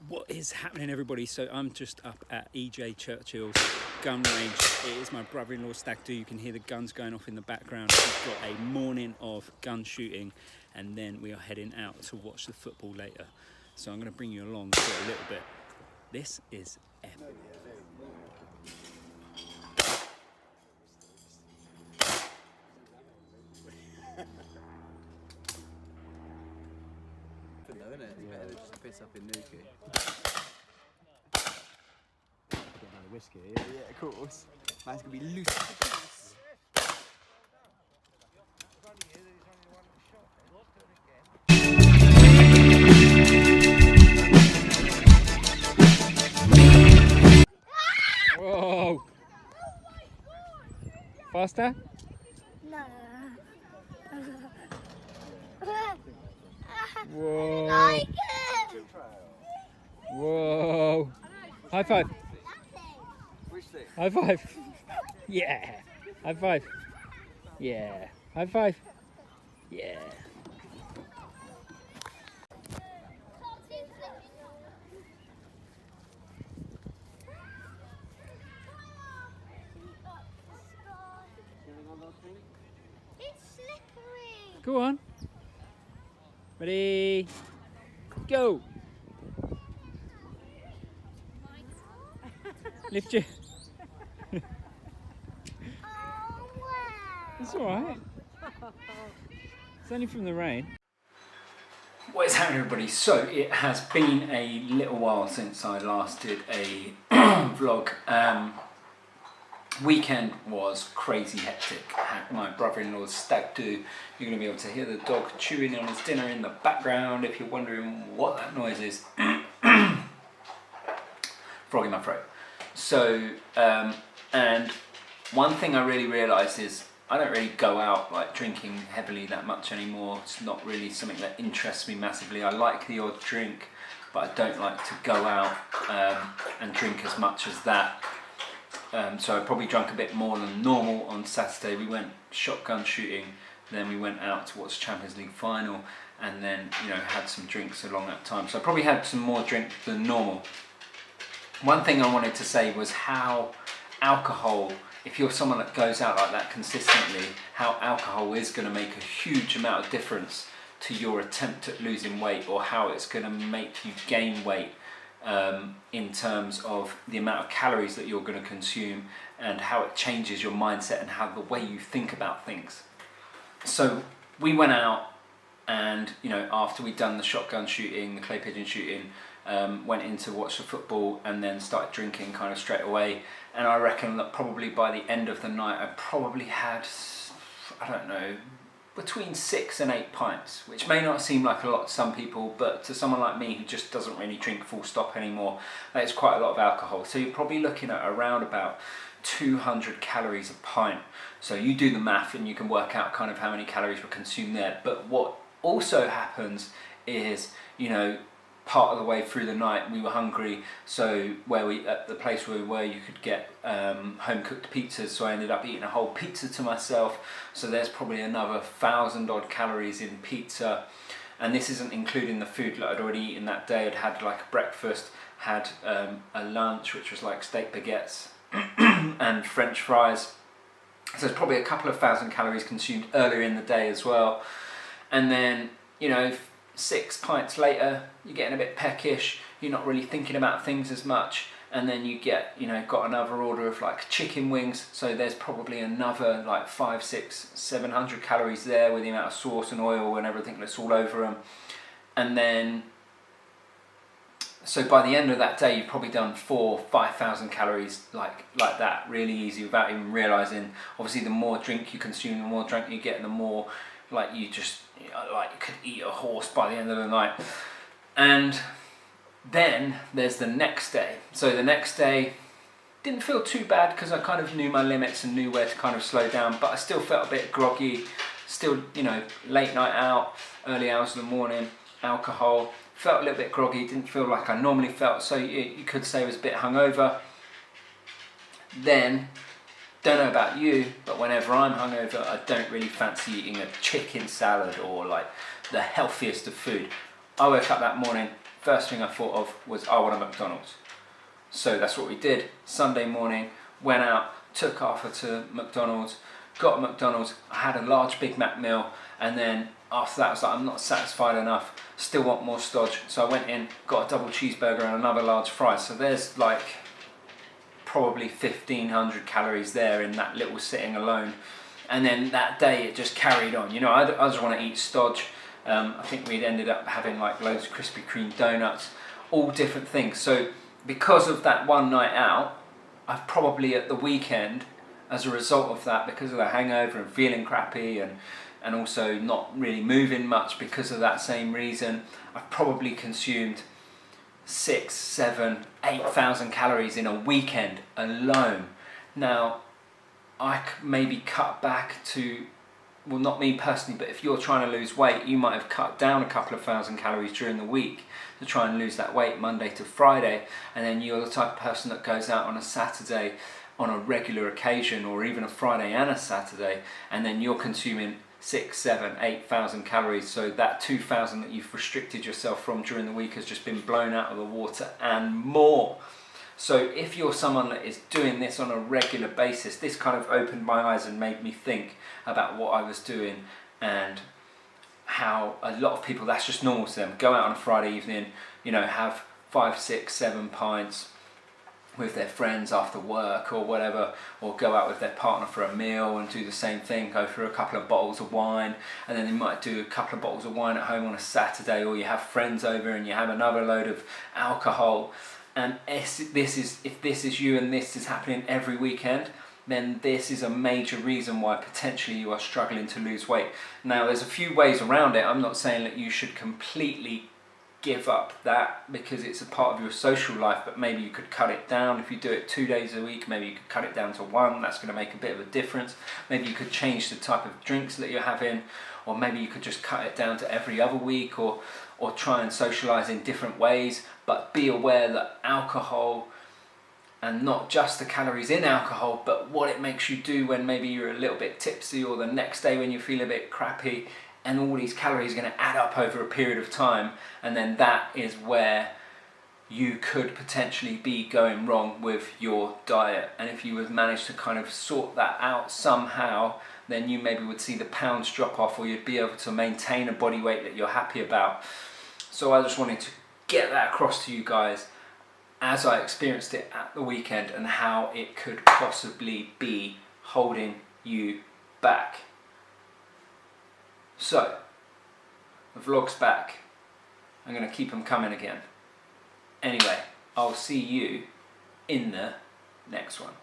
What is happening, everybody? So I'm just up at EJ Churchill's gun range. It is my brother-in-law's stag do. You can hear the guns going off in the background. We've got a morning of gun shooting, and then we are heading out to watch the football later. So I'm going to bring you along for a little bit. This is epic. It's better than just piss up in Nuki. Get another whiskey, yeah? Yeah, of course. Man's gonna be loose as a goose. Whoa! Faster? No. Whoa! Like it. Whoa! High five! Which thing? High five! Yeah! High five! Yeah! High five! Yeah! It's slippery. Go on! Ready? Go! Lift your... Oh, wow. It's alright. It's only from the rain. What is happening, everybody? So it has been a little while since I last did a vlog. Weekend was crazy hectic. Had my brother-in-law's stag do. You're going to be able to hear the dog chewing on his dinner in the background if you're wondering what that noise is. Frog in my throat. So, and one thing I really realised is I don't really go out like drinking heavily that much anymore. It's not really something that interests me massively. I like the odd drink, but I don't like to go out and drink as much as that. So I probably drank a bit more than normal on Saturday. We went shotgun shooting, then we went out to watch the Champions League final, and then had some drinks along that time. So I probably had some more drink than normal. One thing I wanted to say was how alcohol, if you're someone that goes out like that consistently, how alcohol is going to make a huge amount of difference to your attempt at losing weight, or how it's going to make you gain weight. In terms of the amount of calories that you're going to consume and how it changes your mindset and how the way you think about things. So we went out and after we'd done the shotgun shooting, the clay pigeon shooting, went in to watch the football and then started drinking kind of straight away. And I reckon that probably by the end of the night I probably had, I don't know, between 6 and 8 pints, which may not seem like a lot to some people, but to someone like me who just doesn't really drink full stop anymore, that is quite a lot of alcohol. So you're probably looking at around about 200 calories a pint. So you do the math and you can work out kind of how many calories were consumed there. But what also happens is, part of the way through the night we were hungry, so at the place where we were, you could get home cooked pizzas, so I ended up eating a whole pizza to myself. So there's probably another 1,000 odd calories in pizza, and this isn't including the food that I'd already eaten that day. I'd had like a breakfast, had a lunch which was like steak baguettes and French fries, so there's probably a couple of 1,000 calories consumed earlier in the day as well. And then 6 pints later, you're getting a bit peckish, you're not really thinking about things as much, and then you get, got another order of like chicken wings, so there's probably another like 500, 600, 700 calories there with the amount of sauce and oil and everything that's all over them. And then, so by the end of that day, you've probably done 4,000, 5,000 calories like that, really easy, without even realising. Obviously, the more drink you consume, the more drunk you get, and the more you could eat a horse by the end of the night. And then there's the next day. So the next day didn't feel too bad because I kind of knew my limits and knew where to kind of slow down, but I still felt a bit groggy, still late night out, early hours of the morning, alcohol, felt a little bit groggy, didn't feel like I normally felt, so you could say I was a bit hungover. Then don't know about you, but whenever I'm hungover, I don't really fancy eating a chicken salad or like the healthiest of food. I woke up that morning, first thing I thought of was I want a McDonald's. So that's what we did. Sunday morning, went out, took Arthur to McDonald's, got a McDonald's, I had a large Big Mac meal, and then after that I was like, I'm not satisfied enough, still want more stodge. So I went in, got a double cheeseburger and another large fry. So there's like probably 1,500 calories there in that little sitting alone. And then that day it just carried on. You know, I just want to eat stodge. I think we'd ended up having like loads of Krispy Kreme donuts, all different things. So because of that one night out, I've probably at the weekend, as a result of that, because of the hangover and feeling crappy and also not really moving much because of that same reason, I've probably consumed 6, 7, 8,000 calories in a weekend alone. Now, I could maybe cut back to, well, not me personally, but if you're trying to lose weight, you might have cut down a couple of thousand calories during the week to try and lose that weight Monday to Friday, and then you're the type of person that goes out on a Saturday on a regular occasion, or even a Friday and a Saturday, and then you're consuming 6, 7, 8,000 calories. So that 2,000 that you've restricted yourself from during the week has just been blown out of the water and more. So if you're someone that is doing this on a regular basis, this kind of opened my eyes and made me think about what I was doing and how a lot of people, that's just normal to them. Go out on a Friday evening, you know, have 5, 6, 7 pints with their friends after work or whatever, or go out with their partner for a meal and do the same thing, go through a couple of bottles of wine, and then you might do a couple of bottles of wine at home on a Saturday, or you have friends over and you have another load of alcohol. And if this is you and this is happening every weekend, then this is a major reason why potentially you are struggling to lose weight. Now, there's a few ways around it. I'm not saying that you should completely give up that because it's a part of your social life, but maybe you could cut it down. If you do it 2 days a week, maybe you could cut it down to 1. That's going to make a bit of a difference. Maybe you could change the type of drinks that you're having, or maybe you could just cut it down to every other week, or try and socialize in different ways. But be aware that alcohol, and not just the calories in alcohol, but what it makes you do when maybe you're a little bit tipsy, or the next day when you feel a bit crappy, and all these calories are going to add up over a period of time, and then that is where you could potentially be going wrong with your diet. And if you would manage to kind of sort that out somehow, then you maybe would see the pounds drop off, or you'd be able to maintain a body weight that you're happy about. So I just wanted to get that across to you guys as I experienced it at the weekend, and how it could possibly be holding you back. So, the vlog's back. I'm going to keep them coming again. Anyway, I'll see you in the next one.